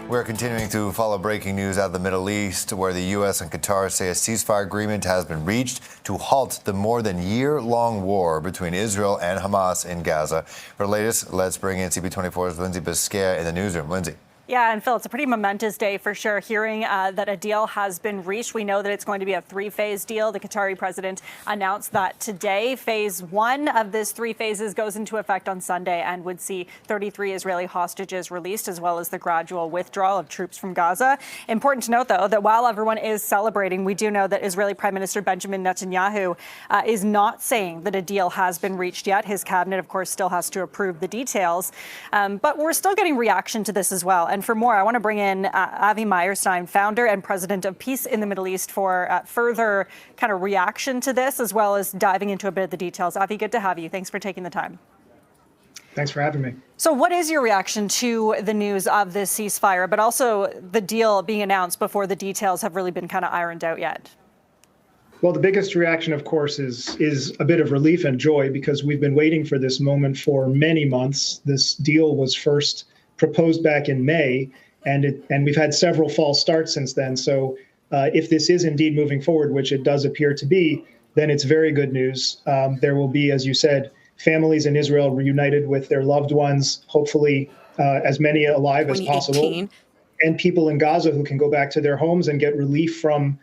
We're continuing to follow breaking news out of the Middle East, where the U.S. and Qatar say a ceasefire agreement has been reached to halt the more than year-long war between Israel and Hamas in Gaza. For the latest, let's bring in CP24's Lindsay Biscaya in the newsroom. Lindsay. Yeah, and Phil, it's a pretty momentous day for sure. Hearing that a deal has been reached. We know that it's going to be a three-phase deal. The Qatari president announced that today. Phase one of this three phases goes into effect on Sunday and would see 33 Israeli hostages released, as well as the gradual withdrawal of troops from Gaza. Important to note, though, that while everyone is celebrating, we do know that Israeli Prime Minister Benjamin Netanyahu is not saying that a deal has been reached yet. His cabinet, of course, still has to approve the details. But we're still getting reaction to this as well. And for more, I want to bring in Avi Meyerstein, founder and president of Peace in the Middle East, for further kind of reaction to this, as well as diving into a bit of the details. Avi, good to have you. Thanks for taking the time. Thanks for having me. So what is your reaction to the news of this ceasefire, but also the deal being announced before the details have really been kind of ironed out yet? Well, the biggest reaction, of course, is a bit of relief and joy, because we've been waiting for this moment for many months. This deal was first proposed back in May, and we've had several false starts since then. So if this is indeed moving forward, which it does appear to be, then it's very good news. There will be, as you said, families in Israel reunited with their loved ones, hopefully as many alive as possible, and people in Gaza who can go back to their homes and get relief from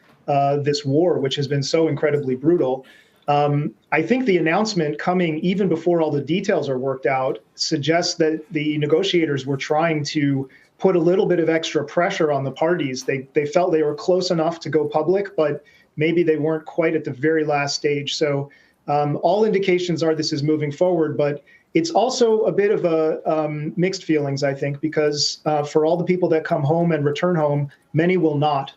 this war, which has been so incredibly brutal. I think the announcement coming even before all the details are worked out suggests that the negotiators were trying to put a little bit of extra pressure on the parties. They felt they were close enough to go public, but maybe they weren't quite at the very last stage. So all indications are this is moving forward, but it's also a bit of a mixed feelings, I think, because for all the people that come home and return home, many will not.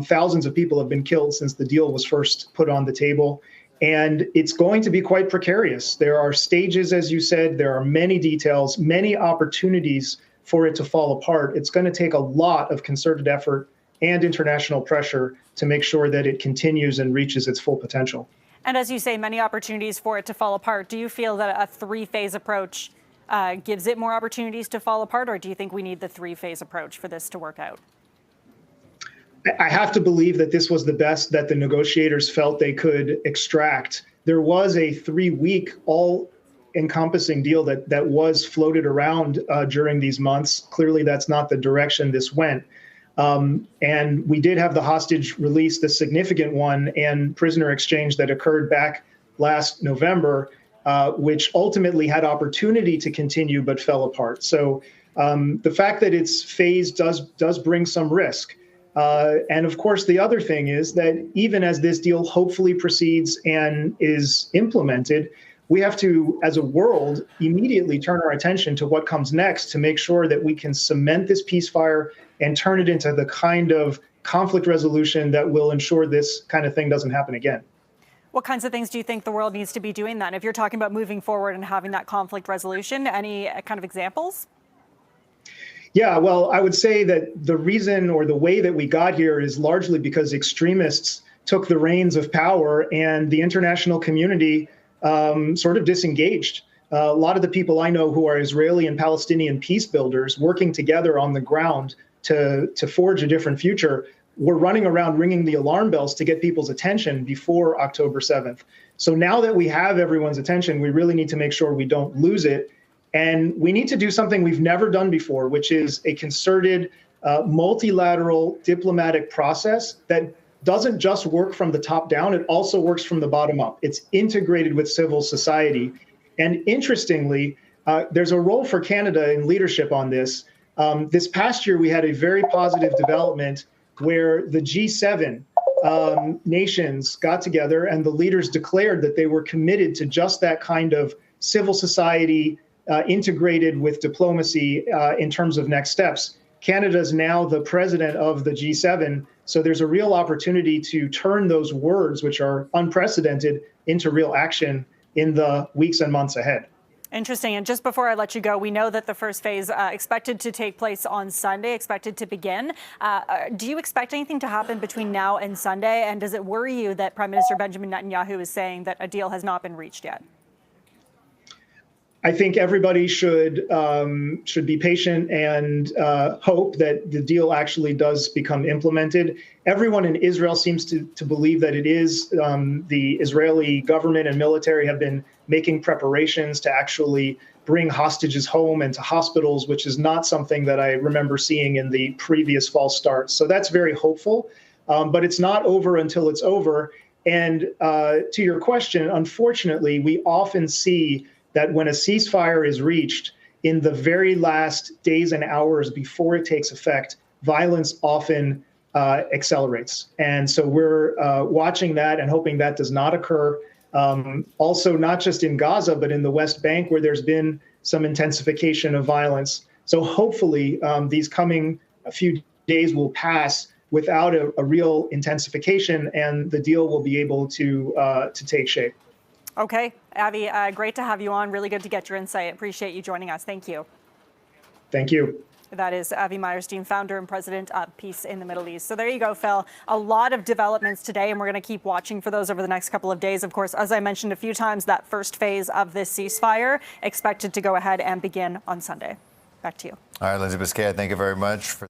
Thousands of people have been killed since the deal was first put on the table. And it's going to be quite precarious. There are stages, as you said, there are many details, many opportunities for it to fall apart. It's going to take a lot of concerted effort and international pressure to make sure that it continues and reaches its full potential. And as you say, many opportunities for it to fall apart. Do you feel that a three-phase approach gives it more opportunities to fall apart, or do you think we need the three-phase approach for this to work out? I have to believe that this was the best that the negotiators felt they could extract. There was a 3-week all-encompassing deal that was floated around during these months. Clearly, that's not the direction this went. And we did have the hostage release, the significant one, and prisoner exchange that occurred back last November, which ultimately had opportunity to continue but fell apart. So the fact that it's phased does bring some risk. And of course, the other thing is that even as this deal hopefully proceeds and is implemented, we have to, as a world, immediately turn our attention to what comes next to make sure that we can cement this ceasefire and turn it into the kind of conflict resolution that will ensure this kind of thing doesn't happen again. What kinds of things do you think the world needs to be doing then? If you're talking about moving forward and having that conflict resolution, any kind of examples? Yeah, well, I would say that the reason or the way that we got here is largely because extremists took the reins of power and the international community sort of disengaged. A lot of the people I know who are Israeli and Palestinian peace builders working together on the ground to forge a different future were running around ringing the alarm bells to get people's attention before October 7th. So now that we have everyone's attention, we really need to make sure we don't lose it. And we need to do something we've never done before, which is a concerted, multilateral diplomatic process that doesn't just work from the top down, it also works from the bottom up. It's integrated with civil society. And interestingly, there's a role for Canada in leadership on this. This past year, we had a very positive development where the G7 nations got together and the leaders declared that they were committed to just that kind of civil society integrated with diplomacy in terms of next steps. Canada is now the president of the G7, so there's a real opportunity to turn those words, which are unprecedented, into real action in the weeks and months ahead. Interesting. And just before I let you go, we know that the first phase expected to take place on Sunday, expected to begin. Do you expect anything to happen between now and Sunday? And does it worry you that Prime Minister Benjamin Netanyahu is saying that a deal has not been reached yet? I think everybody should be patient and hope that the deal actually does become implemented. Everyone in Israel seems to believe that it is. The Israeli government and military have been making preparations to actually bring hostages home and to hospitals, which is not something that I remember seeing in the previous false starts. So that's very hopeful, but it's not over until it's over. And to your question, unfortunately, we often see that when a ceasefire is reached, in the very last days and hours before it takes effect, violence often accelerates. And so we're watching that and hoping that does not occur. Also, not just in Gaza, but in the West Bank, where there's been some intensification of violence. So hopefully these coming few days will pass without a real intensification, and the deal will be able to take shape. Okay, Avi, great to have you on. Really good to get your insight. Appreciate you joining us. Thank you. Thank you. That is Avi Meyerstein, founder and president of Peace in the Middle East. So there you go, Phil. A lot of developments today, and we're going to keep watching for those over the next couple of days. Of course, as I mentioned a few times, that first phase of this ceasefire expected to go ahead and begin on Sunday. Back to you. All right, Lindsay Biscaya, thank you very much.